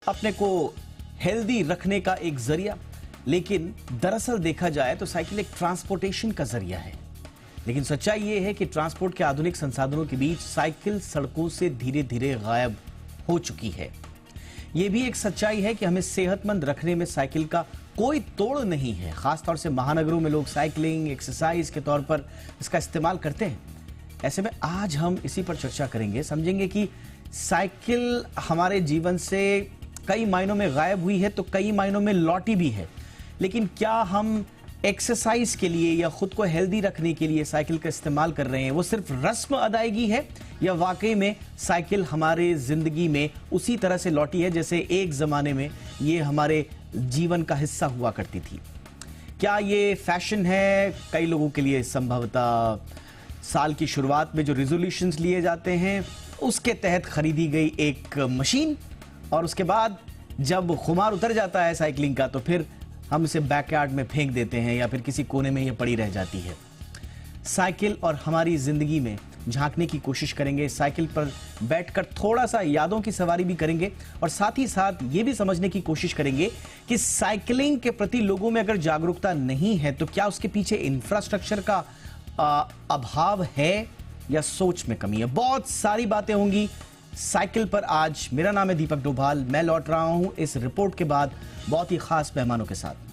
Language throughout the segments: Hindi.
अपने को हेल्दी रखने का एक जरिया, लेकिन दरअसल देखा जाए तो साइकिल एक ट्रांसपोर्टेशन का जरिया है। लेकिन सच्चाई यह है कि ट्रांसपोर्ट के आधुनिक संसाधनों के बीच साइकिल सड़कों से धीरे धीरे गायब हो चुकी है। यह भी एक सच्चाई है कि हमें सेहतमंद रखने में साइकिल का कोई तोड़ नहीं है। खासतौर से महानगरों में लोग साइकिलिंग एक्सरसाइज के तौर पर इसका इस्तेमाल करते हैं। ऐसे में आज हम इसी पर चर्चा करेंगे, समझेंगे कि साइकिल हमारे जीवन से कई मायनों में गायब हुई है तो कई मायनों में लौटी भी है। लेकिन क्या हम एक्सरसाइज के लिए या खुद को हेल्दी रखने के लिए साइकिल का इस्तेमाल कर रहे हैं, वो सिर्फ रस्म अदायगी है या वाकई में साइकिल हमारे जिंदगी में उसी तरह से लौटी है जैसे एक जमाने में ये हमारे जीवन का हिस्सा हुआ करती थी? क्या ये फैशन है? कई लोगों के लिए संभवतः साल की शुरुआत में जो रिजोल्यूशंस लिए जाते हैं उसके तहत खरीदी गई एक मशीन, और उसके बाद जब खुमार उतर जाता है साइकिलिंग का तो फिर हम इसे बैकयार्ड में फेंक देते हैं या फिर किसी कोने में ये पड़ी रह जाती है। साइकिल और हमारी जिंदगी में झांकने की कोशिश करेंगे, साइकिल पर बैठकर थोड़ा सा यादों की सवारी भी करेंगे और साथ ही साथ ये भी समझने की कोशिश करेंगे कि साइकिलिंग के प्रति लोगों में अगर जागरूकता नहीं है तो क्या उसके पीछे इंफ्रास्ट्रक्चर का अभाव है या सोच में कमी है। बहुत सारी बातें होंगी साइकिल पर आज। मेरा नाम है दीपक डोभाल, मैं लौट रहा हूं इस रिपोर्ट के बाद बहुत ही खास मेहमानों के साथ।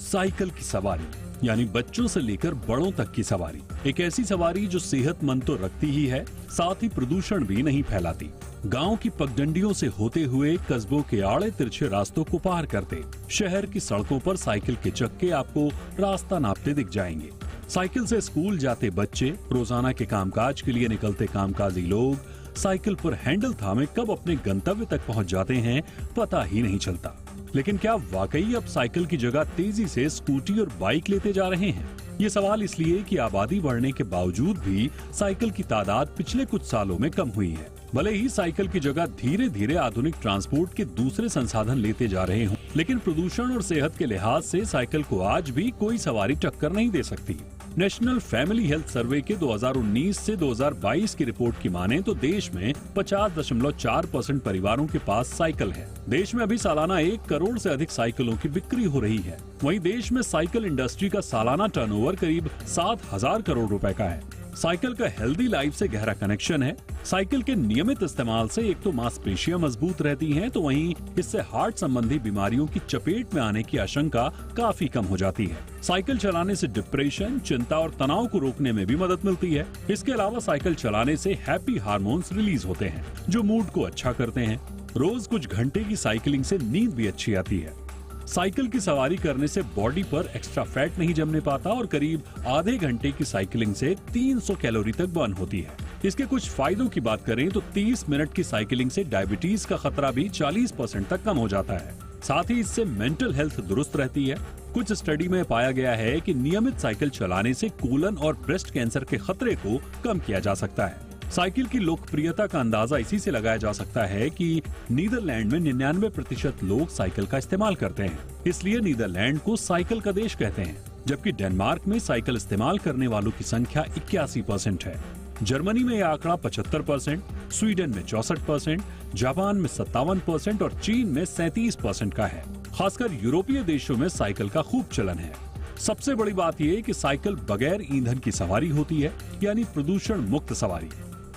साइकिल की सवारी यानी बच्चों से लेकर बड़ों तक की सवारी, एक ऐसी सवारी जो सेहतमंद तो रखती ही है, साथ ही प्रदूषण भी नहीं फैलाती। गांव की पगडंडियों से होते हुए कस्बों के आड़े तिरछे रास्तों को पार करते शहर की सड़कों पर साइकिल के चक्के आपको रास्ता नापते दिख जाएंगे। साइकिल से स्कूल जाते बच्चे, रोजाना के कामकाज के लिए निकलते कामकाजी लोग साइकिल पर हैंडल थामे कब अपने गंतव्य तक पहुंच जाते हैं पता ही नहीं चलता। लेकिन क्या वाकई अब साइकिल की जगह तेजी से स्कूटी और बाइक लेते जा रहे हैं? ये सवाल इसलिए कि आबादी बढ़ने के बावजूद भी साइकिल की तादाद पिछले कुछ सालों में कम हुई है। भले ही साइकिल की जगह धीरे धीरे आधुनिक ट्रांसपोर्ट के दूसरे संसाधन लेते जा रहे हों, लेकिन प्रदूषण और सेहत के लिहाज से साइकिल को आज भी कोई सवारी टक्कर नहीं दे सकती। नेशनल फैमिली हेल्थ सर्वे के 2019 से 2022 की रिपोर्ट की माने तो देश में 50.4% परिवारों के पास साइकिल है। देश में अभी सालाना 1 करोड़ से अधिक साइकिलों की बिक्री हो रही है। वहीं देश में साइकिल इंडस्ट्री का सालाना टर्नओवर करीब 7,000 करोड़ रुपए का है। साइकिल का हेल्दी लाइफ से गहरा कनेक्शन है। साइकिल के नियमित इस्तेमाल से एक तो मांसपेशियां मजबूत रहती हैं, तो वहीं इससे हार्ट संबंधी बीमारियों की चपेट में आने की आशंका काफी कम हो जाती है। साइकिल चलाने से डिप्रेशन, चिंता और तनाव को रोकने में भी मदद मिलती है। इसके अलावा साइकिल चलाने से हैप्पी हार्मोन्स रिलीज होते हैं जो मूड को अच्छा करते हैं। रोज कुछ घंटे की साइकिलिंग से नींद भी अच्छी आती है। साइकिल की सवारी करने से बॉडी पर एक्स्ट्रा फैट नहीं जमने पाता और करीब आधे घंटे की साइकिलिंग से 300 कैलोरी तक बर्न होती है। इसके कुछ फायदों की बात करें तो 30 मिनट की साइकिलिंग से डायबिटीज का खतरा भी 40% तक कम हो जाता है। साथ ही इससे मेंटल हेल्थ दुरुस्त रहती है। कुछ स्टडी में पाया गया है कि नियमित साइकिल चलाने से कोलन और ब्रेस्ट कैंसर के खतरे को कम किया जा सकता है। साइकिल की लोकप्रियता का अंदाजा इसी से लगाया जा सकता है कि नीदरलैंड में 99% लोग साइकिल का इस्तेमाल करते हैं, इसलिए नीदरलैंड को साइकिल का देश कहते हैं। जबकि डेनमार्क में साइकिल इस्तेमाल करने वालों की संख्या 81% है। जर्मनी में यह आंकड़ा 75%, स्वीडन में 64%, जापान में 57% और चीन में 37% का है। खासकर यूरोपीय देशों में साइकिल का खूब चलन है। सबसे बड़ी बात यह कि साइकिल बगैर ईंधन की सवारी होती है, यानी प्रदूषण मुक्त सवारी।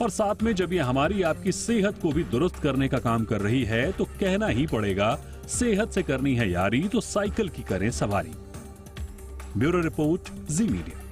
और साथ में जब ये हमारी आपकी सेहत को भी दुरुस्त करने का काम कर रही है तो कहना ही पड़ेगा, सेहत से करनी है यारी तो साइकिल की करें सवारी। ब्यूरो रिपोर्ट, जी मीडिया।